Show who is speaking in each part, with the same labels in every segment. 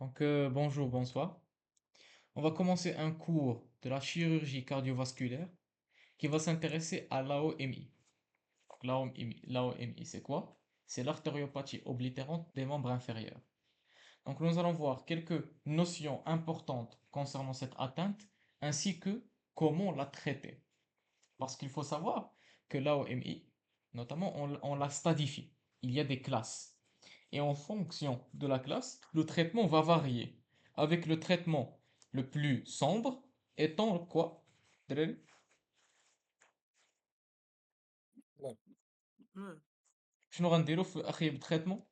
Speaker 1: Bonjour, bonsoir. On va commencer un cours de la chirurgie cardiovasculaire qui va s'intéresser à l'AOMI. L'AOMI, c'est quoi? C'est l'artériopathie oblitérante des membres inférieurs. Donc, nous allons voir quelques notions importantes concernant cette atteinte ainsi que comment la traiter. Parce qu'il faut savoir que l'AOMI, notamment, on la stadifie. Il y a des classes. Et en fonction de la classe, le traitement va varier. Avec le traitement le plus sombre étant quoi? دراري؟
Speaker 2: نعم.
Speaker 3: Ouais,
Speaker 1: شنو غنديرو في اخي بالتريتمون؟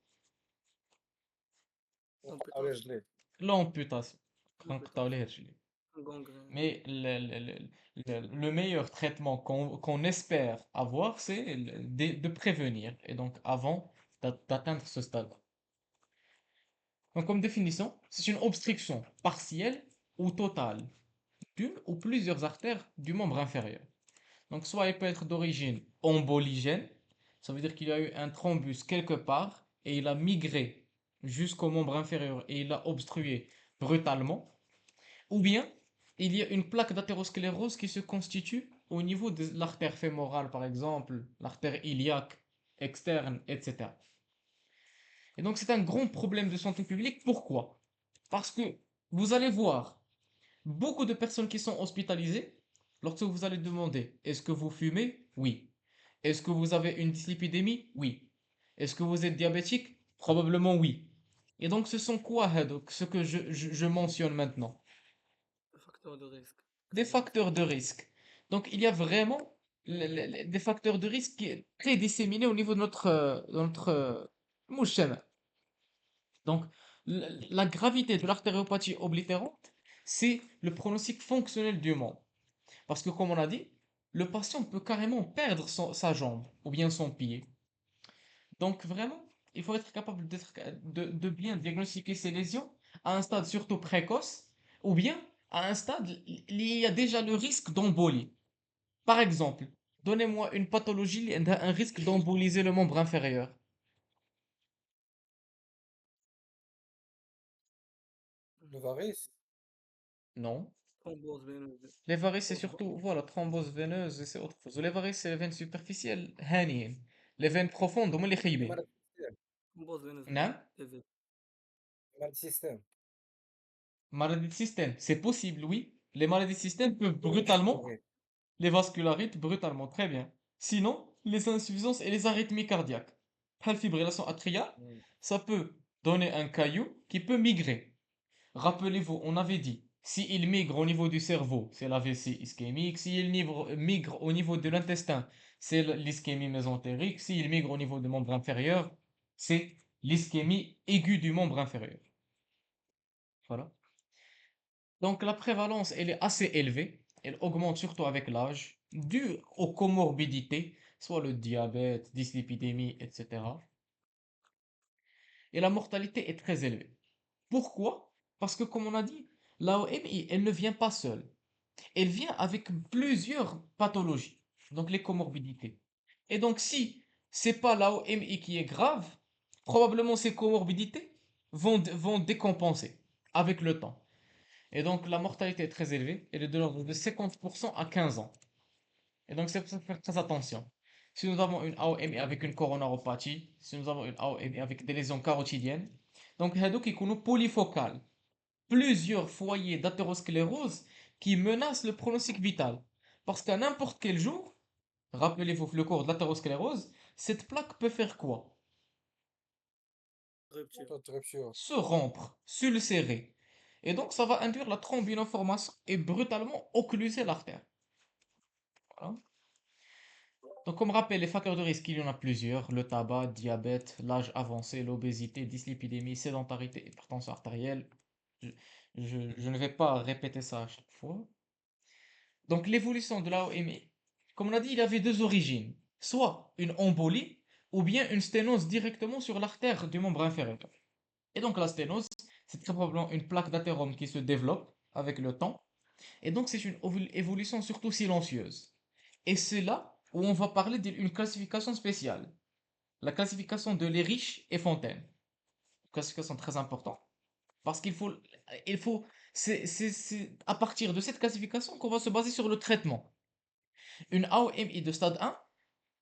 Speaker 2: نقطعوا ليه
Speaker 3: amputation,
Speaker 2: رجليه.
Speaker 1: L'amputation. غنقطعو
Speaker 3: amputation,
Speaker 1: ليه رجليه.
Speaker 3: gangrène.
Speaker 1: Mais le meilleur traitement qu'on espère avoir, c'est de prévenir. Et donc avant d'atteindre ce stade. Donc comme définition, c'est une obstruction partielle ou totale d'une ou plusieurs artères du membre inférieur. Donc, soit il peut être d'origine emboligène, ça veut dire qu'il y a eu un thrombus quelque part et il a migré jusqu'au membre inférieur et il a obstrué brutalement, ou bien il y a une plaque d'athérosclérose qui se constitue au niveau de l'artère fémorale, par exemple, l'artère iliaque externe, etc. Et donc, c'est un grand problème de santé publique. Pourquoi? Parce que vous allez voir beaucoup de personnes qui sont hospitalisées, lorsque vous allez demander, est-ce que vous fumez? Oui. Est-ce que vous avez une dyslipidémie? Oui. Est-ce que vous êtes diabétique? Probablement oui. Et donc, ce sont quoi, donc, ce que je mentionne maintenant?
Speaker 3: Facteur de risque.
Speaker 1: Des
Speaker 3: Très
Speaker 1: facteurs de
Speaker 3: important.
Speaker 1: risque. Donc, il y a vraiment des facteurs de risque qui est très disséminés au niveau de notre mouchema. Donc, la gravité de l'artériopathie oblitérante, c'est le pronostic fonctionnel du membre. Parce que comme on a dit, le patient peut carrément perdre sa jambe ou bien son pied. Donc vraiment, il faut être capable de bien diagnostiquer ces lésions à un stade surtout précoce ou bien à un stade il y a déjà le risque d'embolie. Par exemple, donnez-moi une pathologie, un risque d'emboliser le membre inférieur.
Speaker 2: Le varice.
Speaker 1: Non.
Speaker 3: Thrombose veineuse.
Speaker 1: Les varices, c'est
Speaker 3: Thrombose
Speaker 1: surtout, voilà, thrombose veineuse, et c'est autre chose. Les varices, c'est les veines superficielles, هانيين. Les veines profondes, هما اللي خايبين.
Speaker 2: مرض السيستم.
Speaker 3: thrombose veineuse
Speaker 1: نعم.
Speaker 3: AV.
Speaker 2: مرض السيستم.
Speaker 1: Maladie de système, c'est possible, oui. Les maladies de système peuvent brutalement,
Speaker 2: اوكي.
Speaker 1: les vascularites brutalement, très bien. Sinon, les insuffisances et les arythmies cardiaques. La fibrillation atriale,
Speaker 2: مم.
Speaker 1: ça peut donner un caillou qui peut migrer. Rappelez-vous, on avait dit, s'il migre au niveau du cerveau, c'est l'AVC ischémique. S'il migre au niveau de l'intestin, c'est l'ischémie mésentérique. S'il migre au niveau du membre inférieur, c'est l'ischémie aiguë du membre inférieur. Voilà. Donc la prévalence, elle est assez élevée. Elle augmente surtout avec l'âge, due aux comorbidités, soit le diabète, dyslipidémie, etc. Et la mortalité est très élevée. Pourquoi? Parce que comme on a dit, l'AOMI, elle ne vient pas seule. Elle vient avec plusieurs pathologies, donc les comorbidités. Et donc si c'est pas l'AOMI qui est grave, probablement ces comorbidités vont décompenser avec le temps. Et donc la mortalité est très élevée, elle est de l'ordre de 50% à 15 ans. Et donc c'est pour ça qu'il faut faire très attention. Si nous avons une AOMI avec une coronaropathie, si nous avons une AOMI avec des lésions carotidiennes, donc هذوك يكونوا polyfocales, plusieurs foyers d'athérosclérose qui menacent le pronostic vital. Parce qu'à n'importe quel jour, rappelez-vous le cours de l'athérosclérose, cette plaque peut faire quoi?
Speaker 3: Rupture.
Speaker 2: Rupture.
Speaker 1: Se rompre, s'ulcérer. Et donc ça va induire la thrombinoformation et brutalement occluser l'artère. Voilà. Donc, comme rappel, les facteurs de risque, il y en a plusieurs. Le tabac, diabète, l'âge avancé, l'obésité, dyslipidémie, sédentarité, hypertension artérielle. Je, je ne vais pas répéter ça à chaque fois. Donc, l'évolution de l'AOMI, comme on a dit, il y avait deux origines. Soit une embolie, ou bien une sténose directement sur l'artère du membre inférieur. Et donc, la sténose, c'est très probablement une plaque d'athérome qui se développe avec le temps. Et donc, c'est une évolution surtout silencieuse. Et c'est là où on va parler d'une classification spéciale. La classification de Leriche et Fontaine. Classification très importante. Parce il faut, c'est à partir de cette classification qu'on va se baser sur le traitement. Une AOMI de stade 1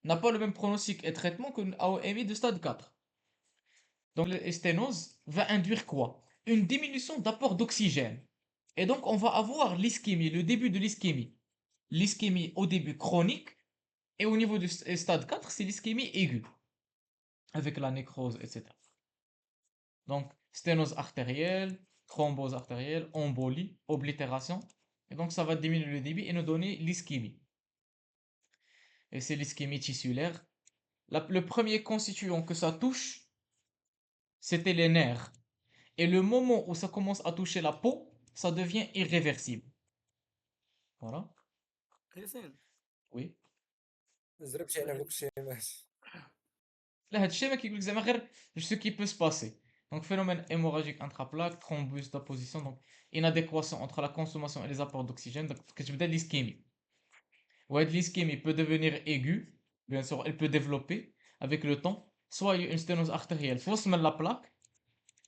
Speaker 1: n'a pas le même pronostic et traitement qu'une AOMI de stade 4. Donc, le sténose va induire quoi? Une diminution d'apport d'oxygène. Et donc, on va avoir l'ischémie, le début de l'ischémie. L'ischémie au début chronique, et au niveau du stade 4, c'est l'ischémie aiguë, avec la nécrose, etc. Donc, sténose artérielle, thrombose artérielle, embolie, oblitération. Et donc, ça va diminuer le débit et nous donner l'ischémie. Et c'est l'ischémie tissulaire. Le premier constituant que ça touche, c'était les nerfs. Et le moment où ça commence à toucher la peau, ça devient irréversible. Voilà.
Speaker 3: ياسين
Speaker 1: Oui.
Speaker 2: زربتي على
Speaker 3: اسمح
Speaker 2: هذوك
Speaker 3: لي
Speaker 2: الشيمات.
Speaker 1: Là, هاد الشيء ما كيقول لك زعما غير ce qui peut se passer. Donc, phénomène hémorragique intraplaque, thrombus d'apposition, donc inadéquation entre la consommation et les apports d'oxygène. Donc, كتبدا l'ischémie. Ouais, l'ischémie peut devenir aiguë, bien sûr, elle peut développer avec le temps, soit une sténose artérielle fausse من la plaque,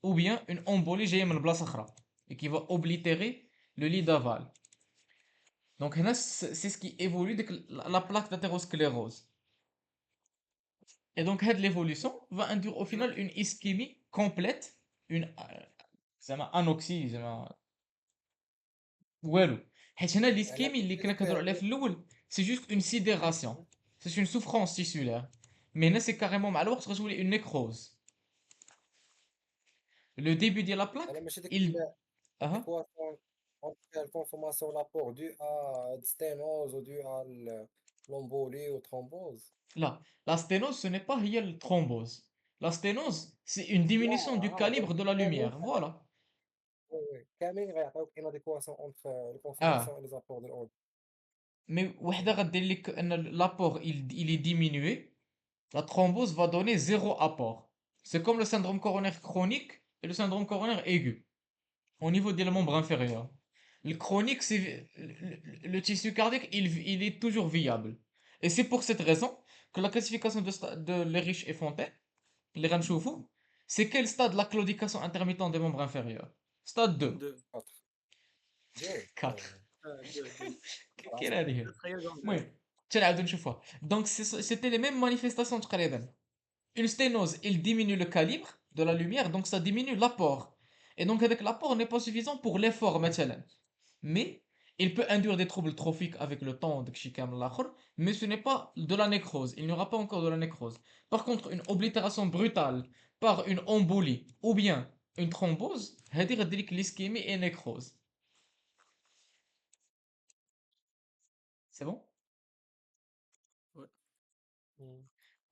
Speaker 1: ou bien une embolie جايه من بلاصه اخرى et qui va oblitérer le lit d'aval. Donc, هنا c'est ce qui évolue dès que la plaque d'athérosclérose. Et donc, l'évolution va induire au final une ischémie complète, une زعما anoxie زعما والو. حيت هنا
Speaker 2: على
Speaker 1: l'ischémie اللي كنا كنهضروا عليها في الاول c'est juste une sidération, c'est une souffrance tissulaire. Mais هنا c'est carrément مع الوقت غتولي une nécrose. Le début de la
Speaker 2: على
Speaker 1: plaque,
Speaker 2: ماشي ديك
Speaker 1: il ah
Speaker 2: l'équation entre la conformation l'apport dû à sténose ou dû à l'embolie ou thrombose.
Speaker 1: là, la sténose ce n'est pas هي le thrombose. La sténose, c'est une diminution du calibre
Speaker 2: دونك
Speaker 1: de la
Speaker 2: كاملين
Speaker 1: lumière. Voilà.
Speaker 2: وي وي كاملين غيعطيوك inadéquation entre la
Speaker 1: Ah,
Speaker 2: consommation et les apports de l'eau.
Speaker 1: mais وحده غدير لك ان l'apport il est diminué. La thrombose va donner zéro apport. C'est comme le syndrome coronaire chronique et le syndrome coronaire aigu au niveau des membres inférieurs. Le chronique, c'est le tissu cardiaque, il est toujours viable. Et c'est pour cette raison que la classification de Lerich et Fontaine, les Ranchoufou, c'est quel stade la claudication intermittente des membres inférieurs? Stade 2.
Speaker 3: 2
Speaker 2: 2
Speaker 1: 4.
Speaker 3: اه 2 2
Speaker 1: Quelle année?
Speaker 3: تخيل جون
Speaker 1: Oui.
Speaker 3: 2
Speaker 1: تنعاودو نشوفوها. Donc c'était les mêmes manifestations تقريبا. Une sténose, il diminue le calibre de la lumière, donc ça diminue l'apport. Et donc avec l'apport n'est pas suffisant pour l'effort مثلا. Mais il peut induire des troubles trophiques avec le temps, داكشي كامل الآخر, mais ce n'est pas de la nécrose. Il n'y aura pas encore de la nécrose. Par contre, une oblitération brutale par une embolie ou bien une thrombose, هذه غدير لك l'ischémie et nécrose. C'est bon?
Speaker 3: Ouais.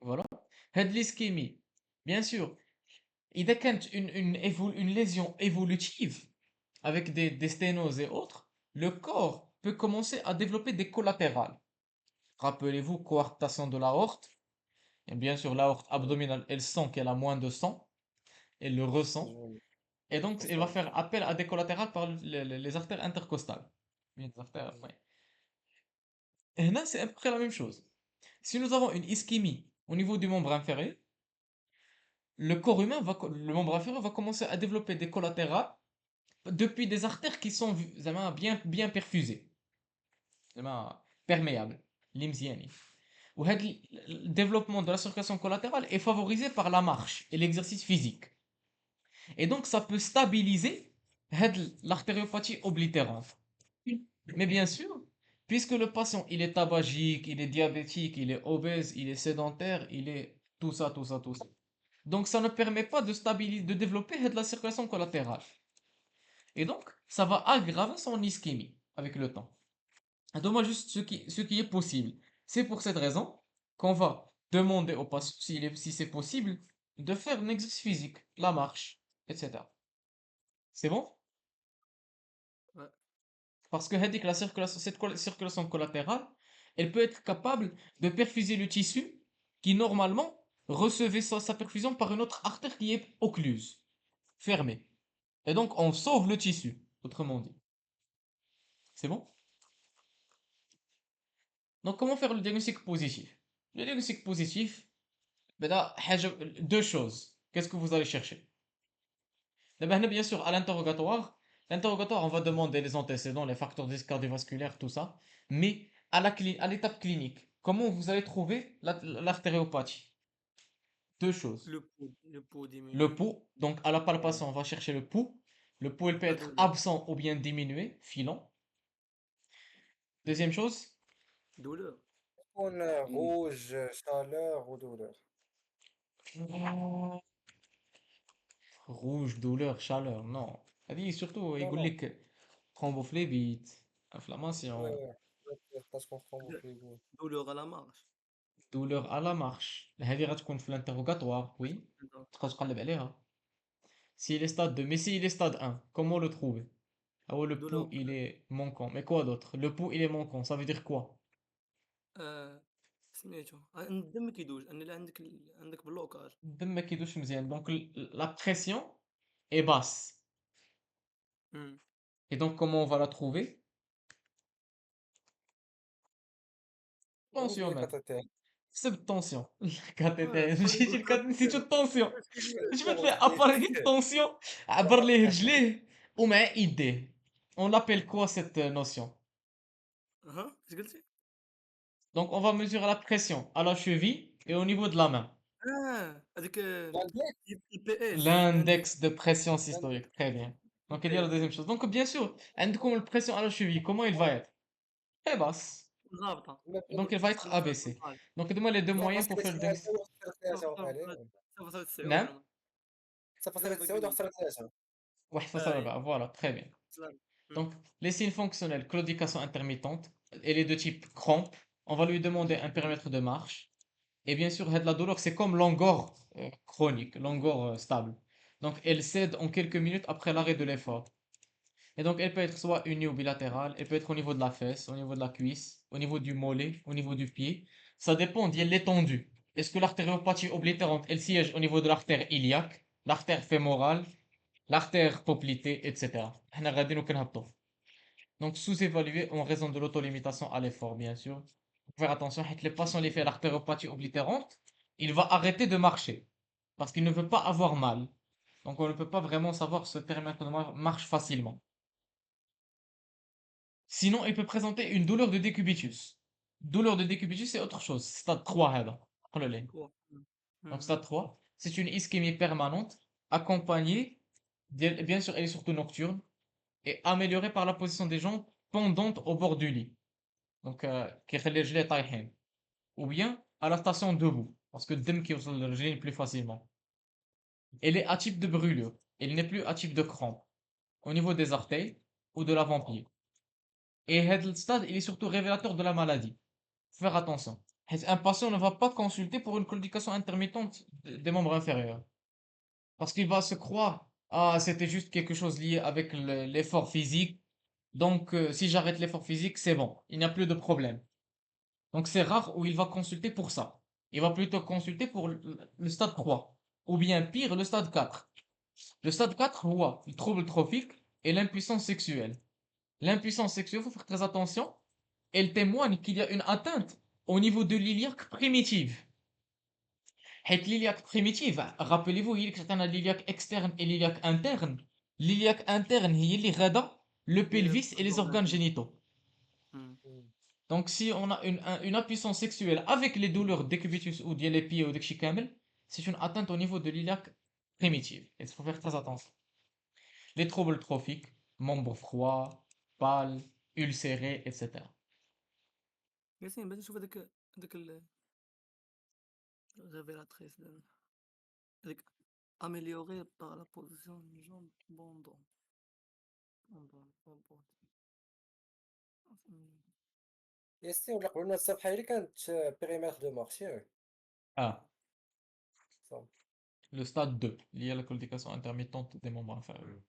Speaker 1: Voilà. هاد l'ischémie, bien sûr, إذا كانت une lésion évolutive avec des sténoses et autres, le corps peut commencer à développer des collatérales. Rappelez-vous, coarctation de l'aorte. Et bien sûr, l'aorte abdominale, elle sent qu'elle a moins de sang, elle le ressent. Et donc, elle va faire appel à des collatérales par les artères intercostales. Les artères, ouais. Et là, c'est à peu près la même chose. Si nous avons une ischémie au niveau du membre inférieur, le corps humain le membre inférieur va commencer à développer des collatérales depuis des artères qui sont bien perfusées, perméables, l'imziani. Le développement de la circulation collatérale est favorisé par la marche et l'exercice physique. Et donc, ça peut stabiliser l'artériopathie oblitérante. Mais bien sûr, puisque le patient, il est tabagique, il est diabétique, il est obèse, il est sédentaire, il est tout ça, tout ça, tout ça. Donc, ça ne permet pas de stabiliser, de développer la circulation collatérale. Et donc, ça va aggraver son ischémie avec le temps. Donne-moi juste ce qui est possible. C'est pour cette raison qu'on va demander au patient, si c'est possible, de faire un exercice physique, la marche, etc. C'est bon?
Speaker 3: Ouais.
Speaker 1: Parce que cette circulation collatérale, elle peut être capable de perfuser le tissu qui normalement recevait sa perfusion par une autre artère qui est occluse, fermée. Et donc on sauve le tissu, autrement dit. C'est bon? Donc comment faire le diagnostic positif? Le diagnostic positif, ben là, deux choses. Qu'est-ce que vous allez chercher? D'abord, هنا, bien sûr, à l'interrogatoire, on va demander les antécédents, les facteurs de risque cardiovasculaire, tout ça. Mais à l'étape clinique, comment vous allez trouver l'artériopathie? Deux choses.
Speaker 3: Le pouls
Speaker 1: Le
Speaker 3: diminué,
Speaker 1: pouls, donc à la
Speaker 2: Ouais.
Speaker 1: palpation, on va chercher le pouls. Le pouls, il peut
Speaker 3: la
Speaker 1: être
Speaker 3: douleur.
Speaker 1: absent ou bien diminué, filant. Deuxième chose,
Speaker 3: Douleur.
Speaker 2: يكون rouge chaleur ou douleur.
Speaker 1: rouge, douleur, chaleur, non. هذه surtout
Speaker 2: Non,
Speaker 1: يقول
Speaker 2: non.
Speaker 1: لك thrombophlébite,
Speaker 2: Ouais,
Speaker 1: inflammation,
Speaker 2: ouais. Parce qu'on prend au frigo.
Speaker 3: Douleur à la marche.
Speaker 1: douleur à la marche. هذه غتكون في l'interrogatoire, oui.
Speaker 3: Non.
Speaker 1: تبقى تقلب عليها. S'il est stade 2, mais s'il est stade 1, comment le trouver? Ah ouais, le pouls,
Speaker 3: Douleur.
Speaker 1: il est manquant. Mais quoi d'autre? Le pouls, il est manquant, ça veut dire quoi?
Speaker 3: آه سميتو الدم كيدوز ان اللي عندك بلوكاج.
Speaker 1: الدم ما كيدوش مزيان. Donc la pression est basse.
Speaker 3: امم
Speaker 1: Et donc comment on va la trouver? Tension
Speaker 2: عندي
Speaker 1: même.
Speaker 2: كتتين.
Speaker 1: حسب التونسيون.
Speaker 3: اه
Speaker 1: الكاتيتير
Speaker 3: تقول لي
Speaker 1: مشيتي نسيتو التونسيون. اش
Speaker 2: زيرو
Speaker 1: فيه اباري
Speaker 2: ستيت.
Speaker 1: التونسيون عبر ليه رجليه ومع ايديه. On l'appelle quoi cette notion?
Speaker 3: ها اش قلتي؟
Speaker 1: Donc on va mesurer la pression à la cheville et au niveau de la main.
Speaker 3: هذيك
Speaker 2: عندك
Speaker 3: البي اس الاندكس.
Speaker 1: L'index de pression systolique, très bien. Donc il y a la
Speaker 3: البي اس
Speaker 1: deuxième chose. Donc bien sûr, عندكم la pression à la cheville, comment il va être? Très basse.
Speaker 3: ضابطه.
Speaker 1: Donc il va être abaissé. Donc donne-moi les deux
Speaker 2: صفر
Speaker 1: moyens
Speaker 2: فاصلة
Speaker 1: pour faire le
Speaker 2: ثلاثة
Speaker 1: diagnostic.
Speaker 2: وصفر ثلاثة وقيلين.
Speaker 3: 0.9
Speaker 1: نعم.
Speaker 3: انا.
Speaker 2: صفر فاصلة
Speaker 3: 0
Speaker 2: تسعود
Speaker 3: باقي.
Speaker 2: وصفر ثلاثة.
Speaker 3: اي
Speaker 1: 1.4, voilà, très bien.
Speaker 3: سلام.
Speaker 1: Donc les signes fonctionnels, claudication intermittente, elle est de type crampe. On va lui demander un périmètre de marche. Et bien sûr, la douleur, c'est comme l'angor chronique, l'angor stable. Donc elle cède en quelques minutes après l'arrêt de l'effort. Et donc, elle peut être soit unie ou bilatérale, elle peut être au niveau de la fesse, au niveau de la cuisse, au niveau du mollet, au niveau du pied. Ça dépend de l'étendue. Est-ce que l'artériopathie oblitérante, elle siège au niveau de l'artère iliaque, l'artère fémorale, l'artère poplitée, etc. احنا غادي نهبطوا. Donc, sous-évaluer en raison de l'autolimitation à l'effort, bien sûr. Faut faire attention, les patients qui font l'artériopathie oblitérante, il va arrêter de marcher parce qu'il ne veut pas avoir mal. Donc, on ne peut pas vraiment savoir ce périmètre de marche facilement. Sinon, il peut présenter une douleur de décubitus. Douleur de décubitus, c'est autre chose. Stade 3, هذا. قولوا.
Speaker 3: 3.
Speaker 1: Donc, stade 3, c'est une ischémie permanente accompagnée, bien sûr, elle est surtout nocturne, et améliorée par la position des jambes pendantes au bord du lit. Donc, كيخلي الرجلين طايحين. Ou bien à la station debout, parce que الدم كيوصل للرجلين plus facilement. Elle est à type de brûlure. Elle n'est plus à type de crampe au niveau des orteils ou de l'avant-pied. Et le stade, il est surtout révélateur de la maladie. Faire attention. Un patient ne va pas consulter pour une claudication intermittente des membres inférieurs. Parce qu'il va se croire, ah, c'était juste quelque chose lié avec l'effort physique. Donc, si j'arrête l'effort physique, c'est bon, il n'y a plus de problème. Donc, c'est rare où il va consulter pour ça. Il va plutôt consulter pour le stade 3. Ou bien pire, le stade 4. Le stade 4, ouais, le trouble trophique et l'impuissance sexuelle. L'impuissance sexuelle, il faut faire très attention. Elle témoigne qu'il y a une atteinte au niveau de l'iliaque primitive. حيث l'iliaque primitive, rappelez-vous, il y a l'iliaque externe et l'iliaque interne. L'iliaque interne, هي اللي غدا le pelvis et les organes génitaux. Donc, si on a une impuissance sexuelle avec les douleurs décubitus ou les pieds ou des kamel, c'est une atteinte au niveau de l'iliaque primitive. Et il faut faire très attention. Les troubles trophiques, membres froids, pâles, ulcérés, etc.
Speaker 3: ياسين باش نشوف هذاك الريفيلاتريس هذيك améliorer par la position d'une jambe pendant.
Speaker 2: ياسين ولا قبل ما الصباح اللي كانت بيريمتر دو مارش ياك
Speaker 1: Ah,
Speaker 2: صافي.
Speaker 1: le stade 2, lié à la claudication intermittente des membres inférieurs.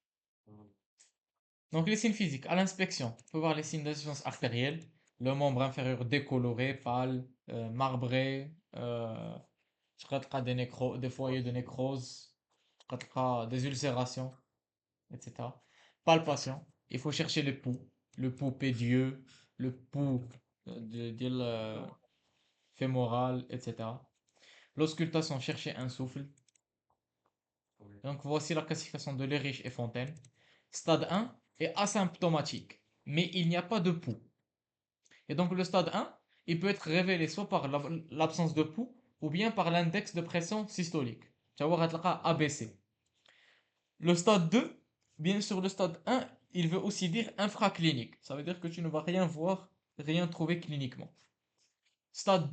Speaker 1: Donc, les signes physiques, à l'inspection, on peut voir les signes d'insuffisance artérielle, le membre inférieur décoloré, pâle, marbré, des foyers de nécrose, des ulcérations, etc. Palpation, il faut chercher le pouls pédieux, le pouls fémoral, etc. L'auscultation, chercher un souffle. Donc voici la classification de Leriche et Fontaine. Stade 1 est asymptomatique, mais il n'y a pas de pouls. Et donc le stade 1, il peut être révélé soit par l'absence de pouls ou bien par l'index de pression systolique. Tu vas voir ABC. Le stade 2, bien sûr, le stade 1, il veut aussi dire infraclinique. Ça veut dire que tu ne vas rien voir, rien trouver cliniquement.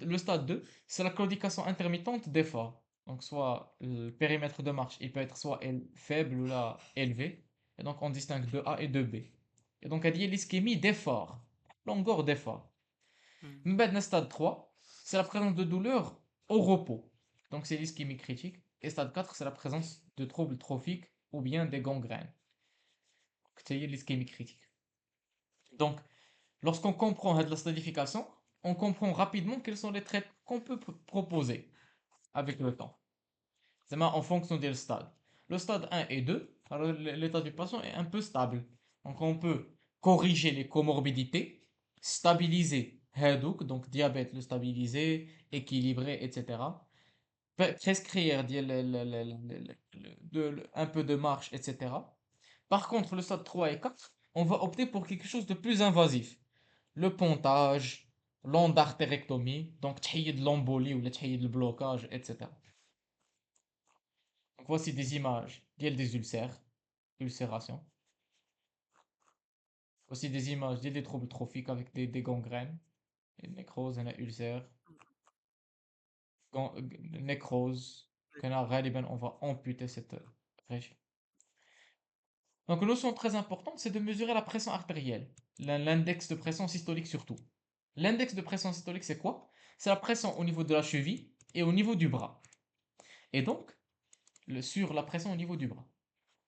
Speaker 1: Le stade 2, c'est la claudication intermittente d'effort. Donc, soit le périmètre de marche, il peut être soit faible ou là élevé. Et donc, on distingue de A et de B. Et donc, il y a l'ischémie d'effort, longueur d'effort.
Speaker 3: مم.
Speaker 1: Maintenant, stade 3, c'est la présence de douleur au repos. Donc, c'est l'ischémie critique. Et stade 4, c'est la présence de troubles trophiques ou bien des gangrènes. C'est l'ischémie critique. Donc, lorsqu'on comprend la stadification, on comprend rapidement quels sont les traitements qu'on peut proposer avec le temps. C'est en fonction des stades. Le stade 1 et 2, alors l'état du patient est un peu stable. Donc on peut corriger les comorbidités, stabiliser Hadouk, donc diabète le stabiliser, équilibrer, etc. Prescrire un peu de marche, etc. Par contre, le stade 3 et 4, on va opter pour quelque chose de plus invasif. Le pontage, l'endartérectomie, donc de l'embolie ou le blocage, etc. Donc voici des images des ulcères, ulcération. Aussi des images des troubles trophiques avec des gangrènes, une nécrose, un ulcère, nécrose, on va amputer cette région. Donc une notion très importante, c'est de mesurer la pression artérielle, l'index de pression systolique surtout. L'index de pression systolique, c'est quoi? C'est la pression au niveau de la cheville et au niveau du bras. Et donc, sur la pression au niveau du bras.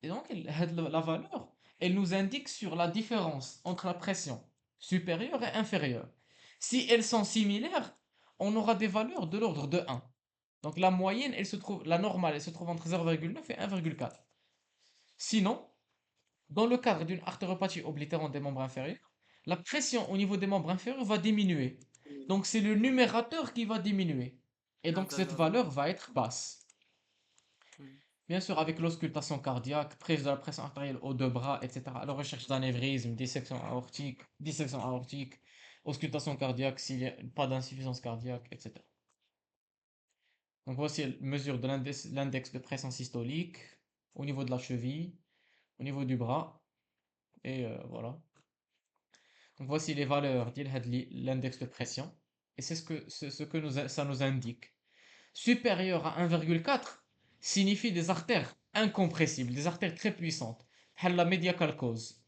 Speaker 1: Et donc, la valeur, elle nous indique sur la différence entre la pression supérieure et inférieure. Si elles sont similaires, on aura des valeurs de l'ordre de 1. Donc la moyenne, la normale, elle se trouve entre 0,9 et 1,4. Sinon, dans le cadre d'une artériopathie oblitérante des membres inférieurs, la pression au niveau des membres inférieurs va diminuer. Donc c'est le numérateur qui va diminuer. Et donc cette
Speaker 3: inférieur.
Speaker 1: valeur va être basse.
Speaker 3: مم.
Speaker 1: Bien sûr, avec l'auscultation cardiaque, prise de la pression artérielle aux deux bras, etc. La recherche d'anévrisme, dissection aortique, auscultation cardiaque s'il n'y a pas d'insuffisance cardiaque, etc. Donc voici la mesure de l'index de pression systolique au niveau de la cheville, au niveau du bras, et voilà. Donc voici les valeurs de l'index de pression, et c'est ce que ça nous indique. Supérieur à 1,4 signifie des artères incompressibles, des artères très puissantes. La média calcose.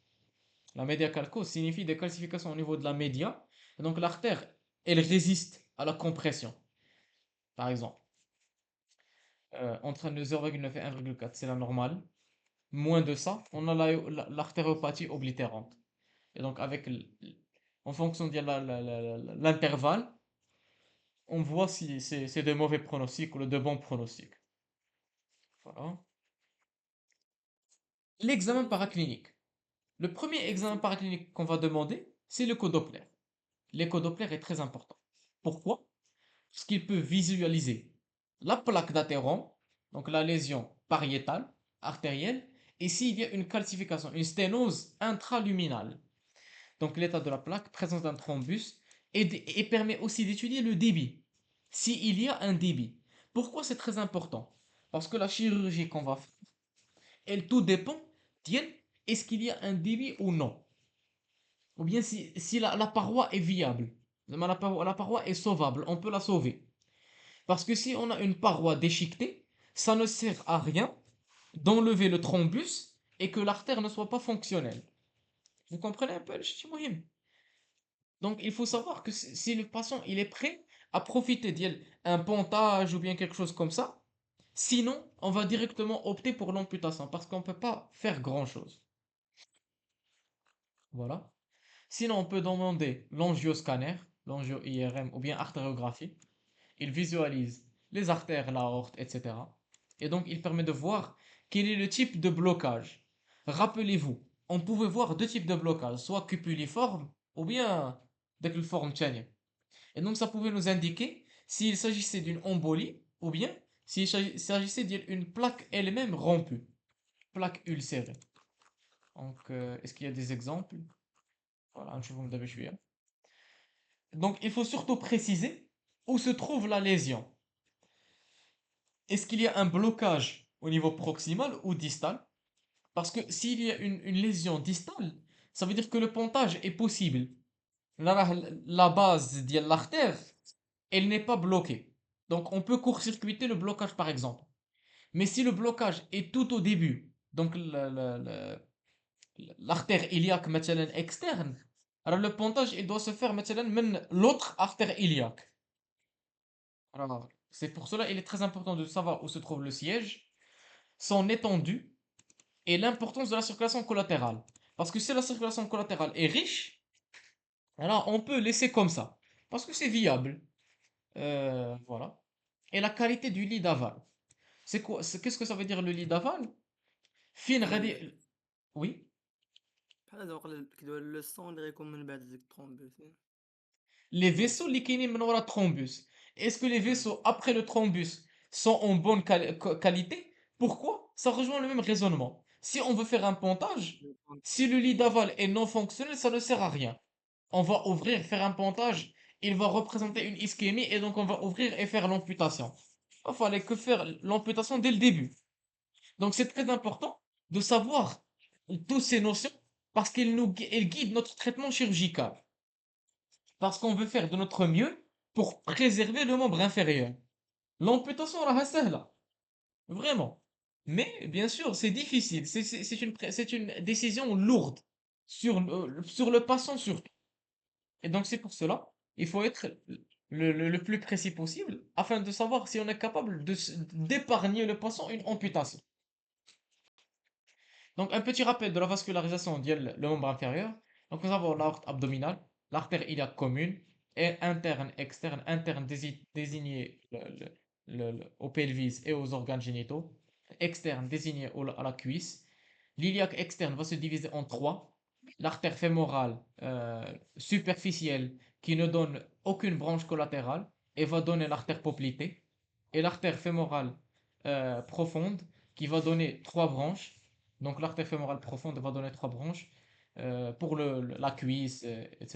Speaker 1: La média calcose signifie des calcifications au niveau de la média. Et donc l'artère, elle résiste à la compression. Par exemple, entre 0,9 et 1,4, c'est la normale. Moins de ça, on a l'artériopathie oblitérante. Et donc en fonction de l'intervalle, on voit si c'est de mauvais pronostics ou de bons pronostics. Voilà. L'examen paraclinique. Le premier examen paraclinique qu'on va demander, c'est le Doppler. L'écho Doppler est très important. Pourquoi? Parce qu'il peut visualiser la plaque d'athérome, donc la lésion pariétale, artérielle, et s'il y a une calcification, une sténose intraluminale. Donc l'état de la plaque, présence d'un thrombus, et permet aussi d'étudier le débit, s'il y a un débit. Pourquoi c'est très important? Parce que la chirurgie qu'on va faire, elle tout dépend est-ce qu'il y a un débit ou non. Ou bien si la paroi est viable. La paroi est sauvable, on peut la sauver. Parce que si on a une paroi déchiquetée, ça ne sert à rien d'enlever le thrombus et que l'artère ne soit pas fonctionnelle. Vous comprenez un peu le ch'timouyim. Donc il faut savoir que si le patient il est prêt à profiter d'un pontage ou bien quelque chose comme ça, sinon on va directement opter pour l'amputation parce qu'on ne peut pas faire grand-chose. Voilà. Sinon, on peut demander l'angioscanner, l'angio-IRM ou bien artériographie. Il visualise les artères, l'aorte, etc. Et donc, il permet de voir quel est le type de blocage. Rappelez-vous, on pouvait voir deux types de blocage, soit cupuliforme ou bien de forme tchène. Et donc, ça pouvait nous indiquer s'il s'agissait d'une embolie ou bien s'il s'agissait d'une plaque elle-même rompue, plaque ulcérée. Donc, est-ce qu'il y a des exemples? Voilà, نشوفهم دابا شوية. Donc, il faut surtout préciser où se trouve la lésion. Est-ce qu'il y a un blocage au niveau proximal ou distal? Parce que s'il y a une lésion distale, ça veut dire que le pontage est possible. La base de l'artère, elle n'est pas bloquée. Donc, on peut court-circuiter le blocage, par exemple. Mais si le blocage est tout au début, donc l'artère iliaque مثلا externe, alors le pontage il doit se faire مثلا من l'autre artère iliaque. Alors, c'est pour cela il est très important de savoir où se trouve le siège, son étendue et l'importance de la circulation collatérale. Parce que si la circulation collatérale est riche, alors on peut laisser comme ça. Parce que c'est viable. Voilà. Et la qualité du lit d'aval. C'est quoi? Qu'est-ce que ça veut dire le lit d'aval? Fin
Speaker 3: بحال
Speaker 1: Oui.
Speaker 3: بحال هذا وقيلا كيدوي لو سون اللي غيكون من بعد ديك الترومبوس
Speaker 1: Les
Speaker 3: ياك
Speaker 1: vaisseaux liquénés menant la thrombus. Est-ce que les
Speaker 3: مم.
Speaker 1: vaisseaux après le thrombus sont en bonne qualité? Pourquoi? Ça rejoint le même raisonnement. Si on veut faire un pontage, si le lit d'aval est non fonctionnel, ça ne sert à rien. On va ouvrir, faire un pontage, il va représenter une ischémie et donc on va ouvrir et faire l'amputation. Il fallait que faire l'amputation dès le début. Donc c'est très important de savoir toutes ces notions parce qu'elles guident notre traitement chirurgical. Parce qu'on veut faire de notre mieux pour préserver le membre inférieur. L'amputation, راها سهلة, vraiment. Mais bien sûr, c'est difficile. C'est une décision lourde sur le patient surtout. Et donc c'est pour cela, il faut être le plus précis possible afin de savoir si on est capable d'épargner le patient une amputation. Donc un petit rappel de la vascularisation le membre inférieur. Donc nous avons l'aorte abdominale, l'artère iliaque commune, et interne, externe, interne désigné au pelvis et aux organes génitaux, externe désigné à la cuisse. L'iliaque externe va se diviser en trois. L'artère fémorale superficielle qui ne donne aucune branche collatérale et va donner l'artère poplitée. Et l'artère fémorale profonde qui va donner trois branches. Donc l'artère fémorale profonde va donner trois branches pour la cuisse, etc.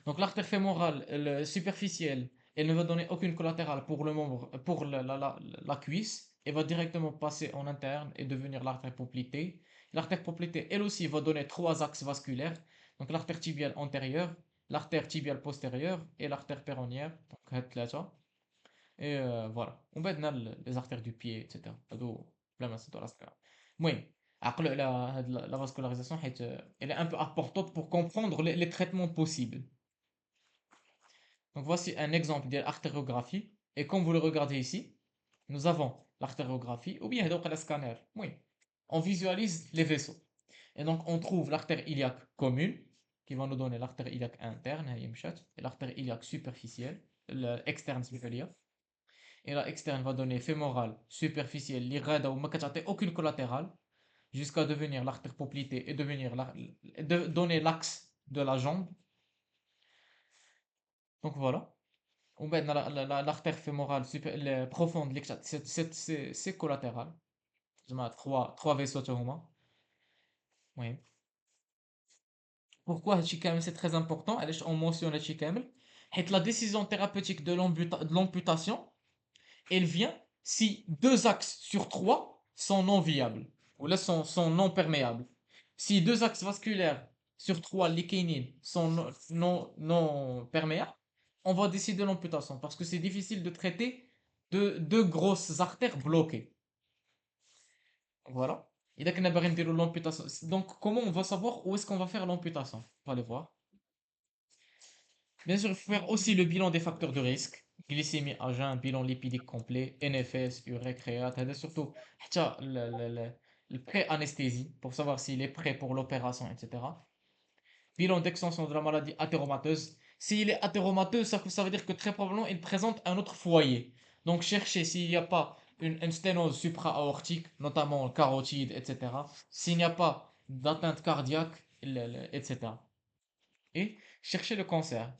Speaker 1: Donc l'artère fémorale superficielle, elle ne va donner aucune collatérale pour le membre, pour la cuisse, et va directement passer en interne et devenir l'artère poplitée. L'artère poplitée, elle aussi, va donner trois axes vasculaires. Donc l'artère tibiale antérieure, l'artère tibiale postérieure et l'artère péronnière. Donc هاد ثلاثة. Et voilà. On va les artères du pied, etc. هادو بلا ما نسيتو راسك. المهم عقلوا على هاد la vascularisation حيت elle est un peu importante pour comprendre les traitements possibles. Donc voici un exemple de l'artériographie. Et comme vous le regardez ici, nous avons l'artériographie, ou bien donc le scanner. Oui. On visualise les vaisseaux. Et donc on trouve l'artère iliaque commune, qui va nous donner l'artère iliaque interne, et l'artère iliaque superficielle, externe superficielle. Et la externe va donner fémorale, superficielle, l'irrada ou aucune collatérale, jusqu'à devenir l'artère poplitée et donner l'axe de la jambe. Donc voilà. ومن بعد l'artère fémorale profonde c'est collatéral. زعما trois vaisseaux حتى هما. المهم pourquoi هادشي كامل c'est très important علاش on mentionne هادشي كامل حيت la décision thérapeutique de l'amputation elle vient si deux axes sur trois sont non viables ou là sont non perméables. Si deux axes vasculaires sur trois likénines sont non perméables, on va décider l'amputation parce que c'est difficile de traiter deux grosses artères bloquées. Voilà. Et donc, on a besoin de l'amputation. Donc, comment on va savoir où est-ce qu'on va faire l'amputation? On va aller voir. Bien sûr, il faut faire aussi le bilan des facteurs de risque. Glycémie à jeun, bilan lipidique complet, NFS, urée, créate, هذا surtout حتى le pré-anesthésie pour savoir s'il est prêt pour l'opération, etc. Bilan d'extension de la maladie athéromateuse. S'il est athéromateux, ça veut dire que très probablement il présente un autre foyer. Donc cherchez s'il n'y a pas une sténose supra-aortique, notamment carotide, etc. S'il n'y a pas d'atteinte cardiaque, etc. Et chercher le cancer,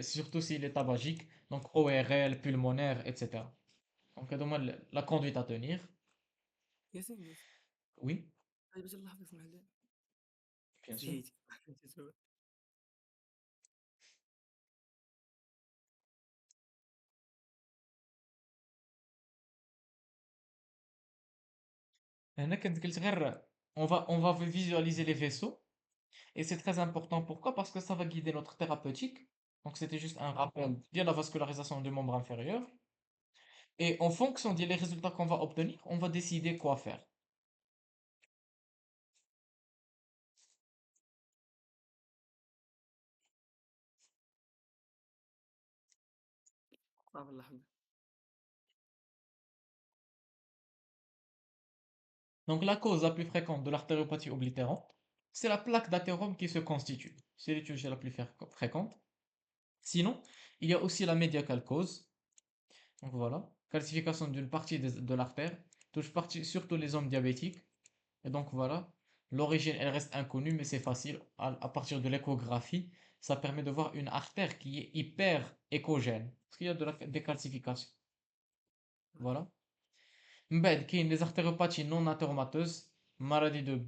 Speaker 1: surtout s'il est tabagique, donc ORL, pulmonaire, etc. Donc هادو هما la conduite à tenir.
Speaker 3: ياسين.
Speaker 1: Oui,
Speaker 3: هاي باش نلاحظ اسمح لي.
Speaker 1: bien sûr.
Speaker 3: نسيت.
Speaker 1: هنا كنت قلت غير on va visualiser les vaisseaux et c'est très important. Pourquoi? Parce que ça va guider notre thérapeutique. Donc c'était juste un rappel de la vascularisation du membre inférieur. Et en fonction des résultats qu'on va obtenir, on va décider quoi faire.
Speaker 3: صافي اللحظة.
Speaker 1: Donc la cause la plus fréquente de l'artériopathie oblitérante, c'est la plaque d'athérome qui se constitue. C'est l'étude la plus fréquente. Sinon, il y a aussi la médiacale cause. Donc voilà, calcification d'une partie de l'artère, touche surtout les hommes diabétiques. Et donc voilà, l'origine elle reste inconnue, mais c'est facile. À partir de l'échographie, ça permet de voir une artère qui est hyper échogène, parce qu'il y a des calcifications. Voilà. من بعد كاين les artériopathies non athéromateuses, maladie de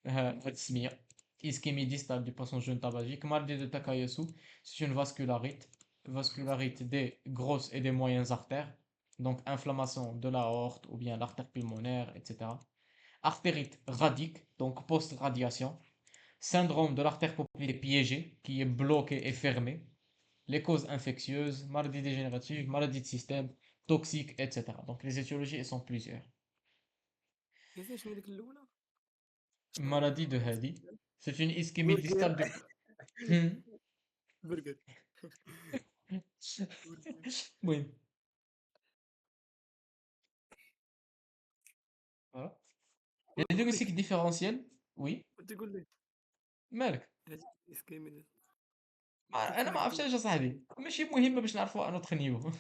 Speaker 1: هاد السمية ischémie distale du passage jeune tabagique, maladie de Takayasu, c'est une vascularite des grosses et des moyennes artères, donc inflammation de la aorte ou bien l'artère pulmonaire, etc. Artérite radique, donc post-radiation, syndrome de l'artère poplitée piégée, qui est bloquée et fermée, les causes infectieuses, maladies dégénératives, maladies de système, toxiques, etc. Donc les étiologies, elles sont plusieurs.
Speaker 3: ياسين شنو هي ديك الأولى؟
Speaker 1: Maladie de Hadi, c'est une ischémie
Speaker 2: برجر.
Speaker 1: distale du... Hmm.
Speaker 3: برجر.
Speaker 1: Oui, voilà. Il y a des diagnostics différentiels, oui.
Speaker 3: كنت تقول لي
Speaker 1: مالك؟
Speaker 3: هذيك الإسكيميا
Speaker 1: انا
Speaker 3: كنت
Speaker 1: ما عرفتش
Speaker 3: تقول
Speaker 1: اش صاحبي، ماشي مهمه باش نعرفوا ان اوتر نيفو.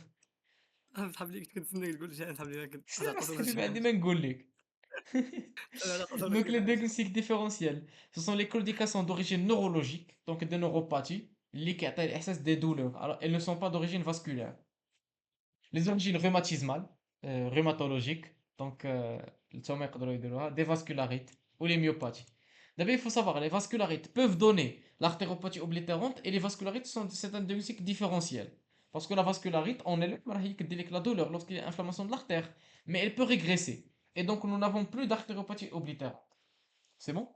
Speaker 3: أنا صحاب لي كنت كنتسناك تقول شي، أنا صحاب لي كنت
Speaker 1: شنو
Speaker 3: على قصر
Speaker 1: الحبيب
Speaker 3: شي
Speaker 1: عندي
Speaker 3: حاجة.
Speaker 1: ما نقول لك.
Speaker 3: أنا على قصر
Speaker 1: Donc
Speaker 3: شي
Speaker 1: les
Speaker 3: حاجة.
Speaker 1: diagnostics différentiels, ce sont les claudications d'origine neurologique, donc des neuropathies, اللي كيعطي الاحساس des douleurs. Alors elles ne sont pas d'origine vasculaire. Les origines rhumatismales, rhumatologiques, donc التوما يقدروا يديروها, des vascularites ou les myopathies. D'abord, il faut savoir, les vascularites peuvent donner l'artéropathie oblitérante et les vascularites c'est un diagnostic différentiel. Parce que la vascularite, on est la douleur lorsqu'il y a inflammation de l'artère, mais elle peut régresser. Et donc, nous n'avons plus d'artéropathie oblitérante. C'est bon?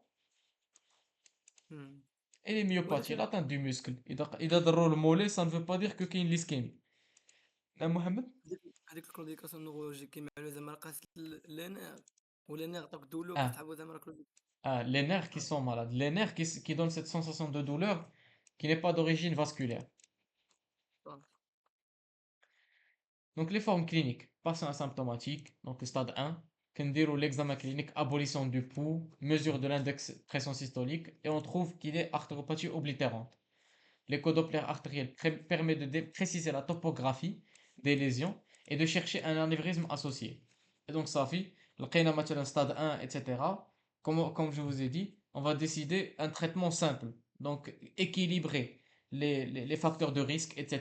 Speaker 3: مم.
Speaker 1: Et les myopathies,
Speaker 3: ولكن
Speaker 1: l'atteinte du muscle. إذا ضروا le mollet, ça ne veut pas dire que qu'il y a une l'ischémie. Mohamed?
Speaker 3: هذيك الكلوديكاسيون نورولوجيك كيما على زعما راه لي نير ولا نير عطاك دولو
Speaker 1: Ah,
Speaker 3: كتحبوا زعما راه
Speaker 1: les nerfs qui sont malades. Les nerfs qui donnent cette sensation de douleur qui n'est pas d'origine vasculaire. Donc les formes cliniques, patient asymptomatique, donc le stade 1, كنديروا l'examen clinique, abolition du pouls, mesure de l'index pression systolique, et on trouve qu'il est artéropathie oblitérante. L'écho Doppler artériel permet de préciser la topographie des lésions et de chercher un anévrisme associé. Et donc ça fait, le stade 1, etc. Comme je vous ai dit, on va décider un traitement simple, donc équilibrer les facteurs de risque, etc.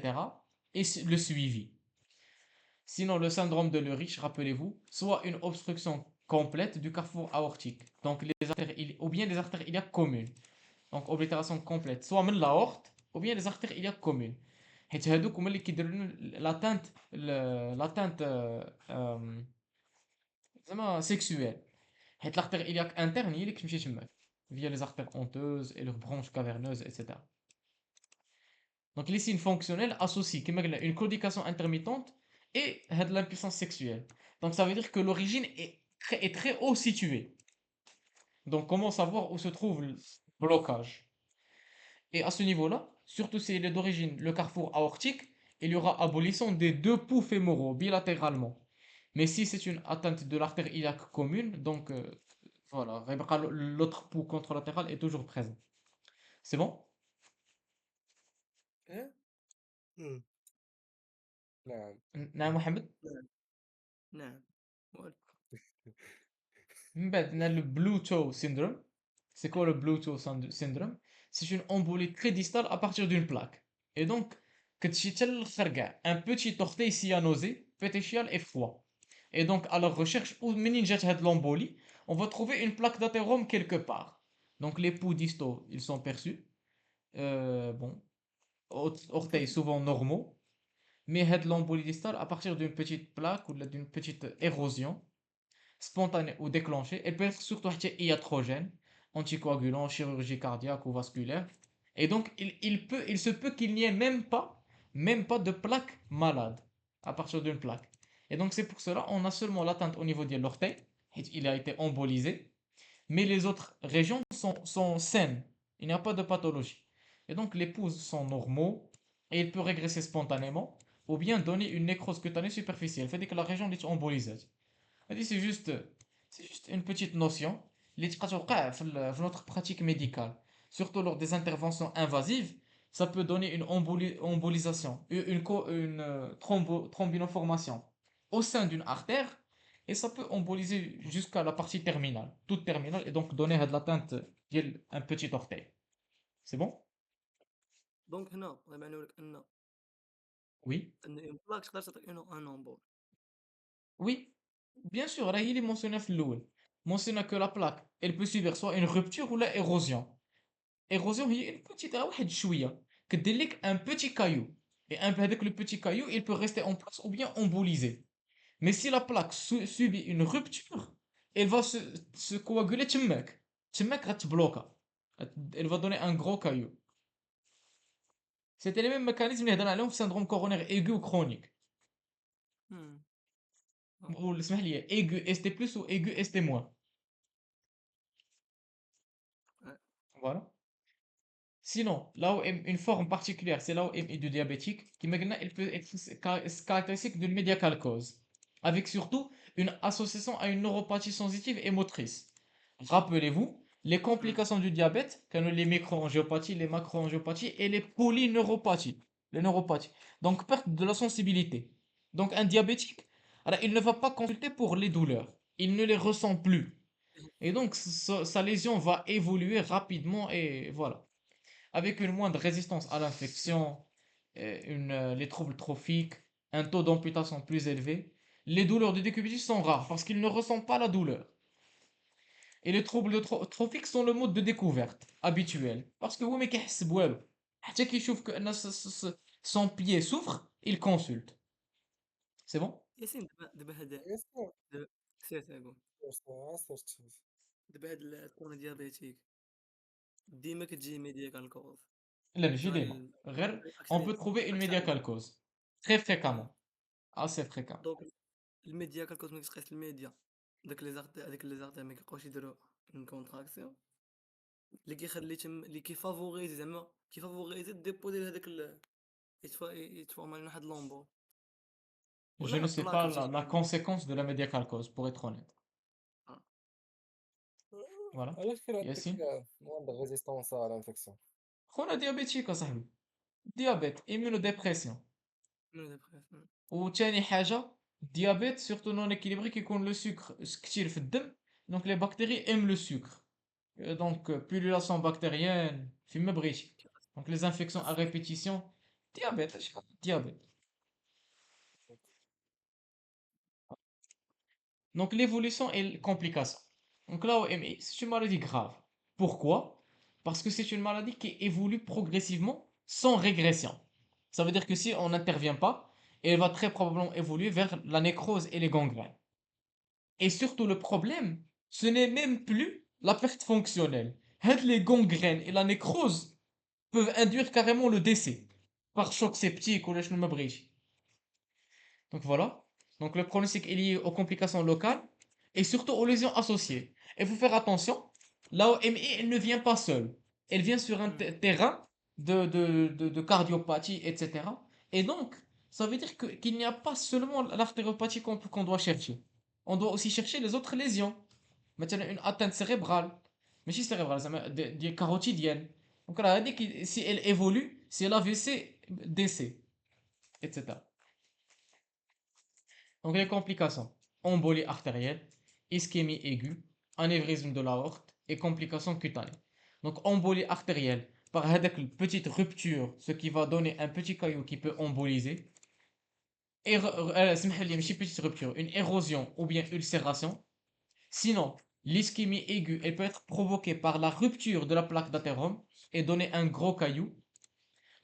Speaker 1: et le suivi. Sinon, le syndrome de Lurich, rappelez-vous, soit une obstruction complète du carrefour aortique, donc les artères, ou bien les artères iliaques communes, donc oblitération complète, soit من l'aorte, ou bien les artères iliaques communes. حيت هادوك هما اللي كيديروا لنا l'atteinte زعما sexuelle. حيت l'artère iliaque interne هي اللي كتمشي تماك via les artères honteuses et leurs branches caverneuses, etc. Donc les signes fonctionnels associent كما قلنا une claudication intermittente et l'impuissance sexuelle. Donc ça veut dire que l'origine est très haut située. Donc comment savoir où se trouve le blocage? Et à ce niveau-là, surtout si il est d'origine le carrefour aortique, il y aura abolition des deux pouls fémoraux bilatéralement. Mais si c'est une atteinte de l'artère iliaque commune, donc voilà, l'autre pouls contralatéral est toujours présent. C'est bon?
Speaker 2: إيه؟ نعم.
Speaker 1: نعم محمد.
Speaker 3: نعم. نعم.
Speaker 1: من بعد عندنا le blue toe syndrome. C'est quoi le blue toe syndrome? C'est une embolie très distale à partir d'une plaque. Et donc, كتمشي حتى للآخر كاع. Un petit orteil cyanosé, pétéchial et froid. Et donc, à leur recherche, où meningitis had l'embolie, on va trouver une plaque d'athérome quelque part. Donc, les pouls distaux, ils sont perçus. Bon, orteils souvent normaux. Mais had l'embolie distale, à partir d'une petite plaque ou d'une petite érosion spontanée ou déclenchée, elle peut être surtout iatrogène, anticoagulant, chirurgie cardiaque ou vasculaire. Et donc, il se peut qu'il n'y ait même pas de plaque malade à partir d'une plaque. Et donc, c'est pour cela on a seulement l'atteinte au niveau de l'orteil, il a été embolisé, mais les autres régions sont saines. Il n'y a pas de pathologie. Et donc, les pouls sont normaux et il peut régresser spontanément ou bien donner une nécrose cutanée superficielle. Fait que la région est embolisée. C'est juste une petite notion اللي تبقى توقع في notre pratique médicale. Surtout lors des interventions invasives, ça peut donner une embolisation, thrombinoformation au sein d'une artère et ça peut emboliser jusqu'à la partie terminale, toute terminale et donc donner de l'atteinte un petit orteil. C'est bon?
Speaker 3: دونك هنا الله يبان لك
Speaker 1: Oui.
Speaker 3: ان اون بلاك تقدر تعطيك ان امبول.
Speaker 1: Oui, bien sûr, là, il est mentionné في الأول. Mentionné que la plaque, elle peut subir soit une rupture ou la érosion. Érosion هي une petite واحد شوية كدير لك un petit caillou et هذاك le petit caillou il peut rester en place ou bien embolisé. Mais si la plaque subit une rupture, elle va se coaguler تماك غتبلوكا. Elle va donner un gros caillou. C'était les mêmes mécanismes اللي هضرنا عليهم في syndrome coronaire aigu ou chronique. ou اسمح لي aigu ST plus ou aigu ST moins. Voilà. Sinon, là où une forme particulière, c'est là où est du diabétique, qui maintenant elle peut être caractéristique d'une médiacalcose, avec surtout une association à une neuropathie sensitive et motrice. Rappelez-vous, les complications du diabète, comme les microangiopathies, les macroangiopathies et les polyneuropathies, les neuropathies. Donc, perte de la sensibilité. Donc, un diabétique, alors, il ne va pas consulter pour les douleurs. Il ne les ressent plus. Et donc, sa lésion va évoluer rapidement et voilà avec une moindre résistance à l'infection, les troubles trophiques, un taux d'amputation plus élevé. Les douleurs de décubitus sont rares parce qu'ils ne ressentent pas la douleur. Et les troubles trophiques sont le mode de découverte habituel. Parce que oui, mais qu'est-ce que c'est qu'il trouve que son pied souffre, il consulte. C'est bon?
Speaker 3: ياسين دابا هذا
Speaker 2: يسمع
Speaker 3: دابا سير اقول
Speaker 2: يسمع عصرت.
Speaker 3: دابا هاد الكون ديابيتيك ديما كتجي ميديكال كوز
Speaker 1: لا ماشي ديما
Speaker 3: شغل
Speaker 1: غير on peut
Speaker 3: اكثر
Speaker 1: trouver une
Speaker 3: اكثر
Speaker 1: médiacale cause très fréquemment assez fréquemment.
Speaker 3: دونك الميديا كالكوز ملي كتقيس الميديا هذيك لي زارتير ما كيبقاوش يديروا اون كونتراكسيون اللي كيخلي اللي كيفافوريزي زعما كيفافوريزي الديبو ديال هذاك يتفورمال واحد لومبو
Speaker 1: Je
Speaker 3: ولا
Speaker 1: ne
Speaker 3: لا
Speaker 1: sais
Speaker 3: بلاك
Speaker 1: pas
Speaker 3: اللي تيجي
Speaker 1: la conséquence de la médiacale cause pour être honnête. Voilà.
Speaker 2: علاش كاين عندك
Speaker 1: Yacine.
Speaker 2: موان دو ريزيستونس على الانفيكسيون؟
Speaker 1: خونا diabétique أصاحبي. diabète immunodépression
Speaker 3: من دابخ
Speaker 1: وثاني حاجة diabète surtout non équilibré كيكون le sucre كتير في الدم donc les bactéries aiment le sucre. Donc pullulation bactérienne فيما بغيتي donc les infections à répétition diabète diabète. Donc l'évolution et les complications. Donc là, OMI, c'est une maladie grave. Pourquoi? Parce que c'est une maladie qui évolue progressivement sans régression. Ça veut dire que si on n'intervient pas, elle va très probablement évoluer vers la nécrose et les gangrènes. Et surtout le problème, ce n'est même plus la perte fonctionnelle. Les gangrènes et la nécrose peuvent induire carrément le décès par choc septique ou le donc voilà. Donc le pronostic est lié aux complications locales et surtout aux lésions associées. Et il faut faire attention, la OMI, elle ne vient pas seule. Elle vient sur un terrain de cardiopathie, etc. Et donc, ça veut dire qu'il n'y a pas seulement l'artériopathie qu'on doit chercher. On doit aussi chercher les autres lésions. Maintenant, une atteinte cérébrale. Mais si cérébrale, ça des carotidiennes. Donc là, elle dit que si elle évolue, c'est l'AVC, décès, etc. Donc les complications, embolie artérielle, ischémie aiguë, anévrisme de l'aorte et complications cutanées. Donc embolie artérielle, par une petite rupture, ce qui va donner un petit caillou qui peut emboliser. اسمح لي ماشي petite rupture, une érosion ou bien ulcération. Sinon, l'ischémie aiguë, elle peut être provoquée par la rupture de la plaque d'athérome et donner un gros caillou.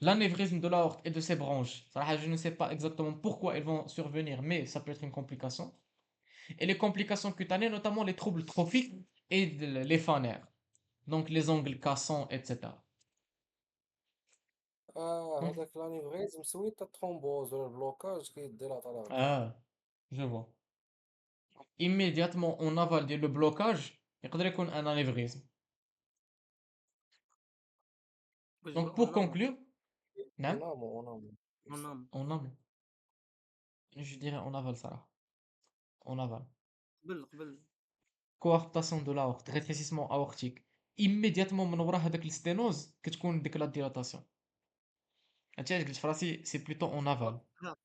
Speaker 1: L'anévrisme de l'aorte et de ses branches, صراحة, je ne sais pas exactement pourquoi elles vont survenir, mais ça peut être une complication. Et les complications cutanées, notamment les troubles trophiques et les fanères, donc les ongles cassants, etc. Donc,
Speaker 2: هذاك لانيفريزم سويت الترومبوز ولا البلوكاج كيدير على العضلة.
Speaker 1: ah, je vois. Immédiatement, on avale le blocage, يقدر يكون un anévrisme.
Speaker 3: واش
Speaker 1: Donc,
Speaker 3: اون
Speaker 1: pour
Speaker 3: نامون
Speaker 1: conclure, نعم,
Speaker 2: اونامو
Speaker 3: اون نامون
Speaker 1: on avale. Je dirais on avale ça. On avale.
Speaker 3: قبل
Speaker 1: Coarctation de l'aorte, rétrécissement aortique. Immédiatement, من ورا هذاك الستينوز كتكون ديك لا ديلاتاسيون. هادشي علاش قلت في راسي سي بلوتو اون افال.
Speaker 3: لا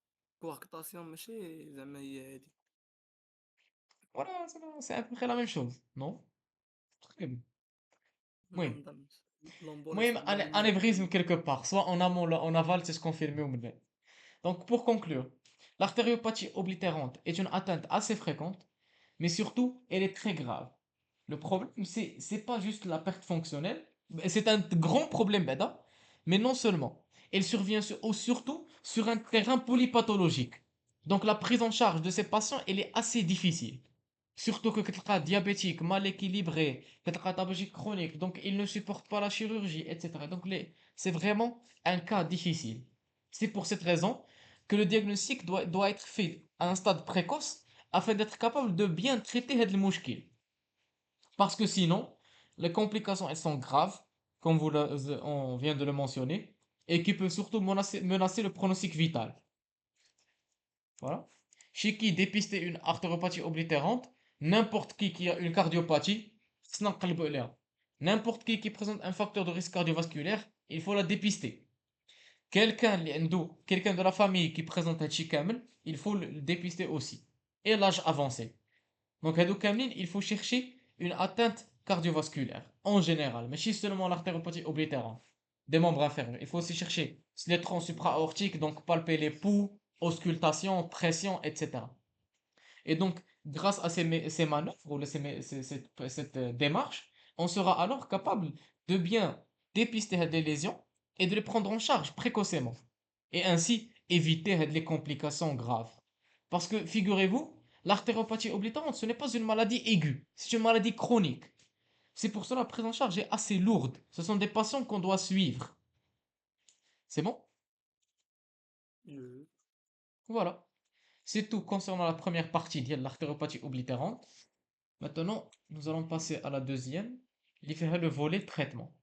Speaker 3: كواركتاسيون ماشي زعما هي هادي
Speaker 1: Voilà, c'est à peu près la même chose, non? تقريبا.
Speaker 3: ما
Speaker 1: المهم
Speaker 3: نظنش لومبوليس
Speaker 1: المهم
Speaker 3: بالمالينيا
Speaker 1: anévrisme quelque part, soit en amont ou en aval, c'est ce confirmé ou non. Donc pour conclure, l'artériopathie oblitérante est une atteinte assez fréquente, mais surtout, elle est très grave. Le problème, c'est pas juste la perte fonctionnelle, c'est un grand problème, bêta, mais non seulement. Elle survient surtout sur un terrain polypathologique. Donc la prise en charge de ces patients, elle est assez difficile. Surtout que quelqu'un diabétique, mal équilibré, quelqu'un tabagique chronique, donc il ne supporte pas la chirurgie, etc. Donc c'est vraiment un cas difficile. C'est pour cette raison que le diagnostic doit être fait à un stade précoce afin d'être capable de bien traiter le mouchkil. Parce que sinon, les complications, elles sont graves, comme on vient de le mentionner, et qui peuvent surtout menacer le pronostic vital. Voilà. Chez qui dépister une artériopathie oblitérante, n'importe qui a une cardiopathie, n'importe qui présente un facteur de risque cardiovasculaire, il faut la dépister. Quelqu'un de la famille qui présente un chikamel, il faut le dépister aussi. Et l'âge avancé. Donc, il faut chercher une atteinte cardiovasculaire, en général, mais pas seulement l'artériopathie oblitérante des membres inférieurs. Il faut aussi chercher les troncs supra-aortiques, donc palper les poux, auscultation, pression, etc. Et donc, grâce à ces manœuvres, ou cette démarche, on sera alors capable de bien dépister les lésions et de les prendre en charge précocement. Et ainsi éviter les complications graves. Parce que, figurez-vous, l'artériopathie oblitérante, ce n'est pas une maladie aiguë, c'est une maladie chronique. C'est pour cela que la prise en charge est assez lourde. Ce sont des patients qu'on doit suivre. C'est bon? Voilà. C'est tout concernant la première partie de l'artériopathie oblitérante. Maintenant, nous allons passer à la deuxième, qui fait le volet traitement.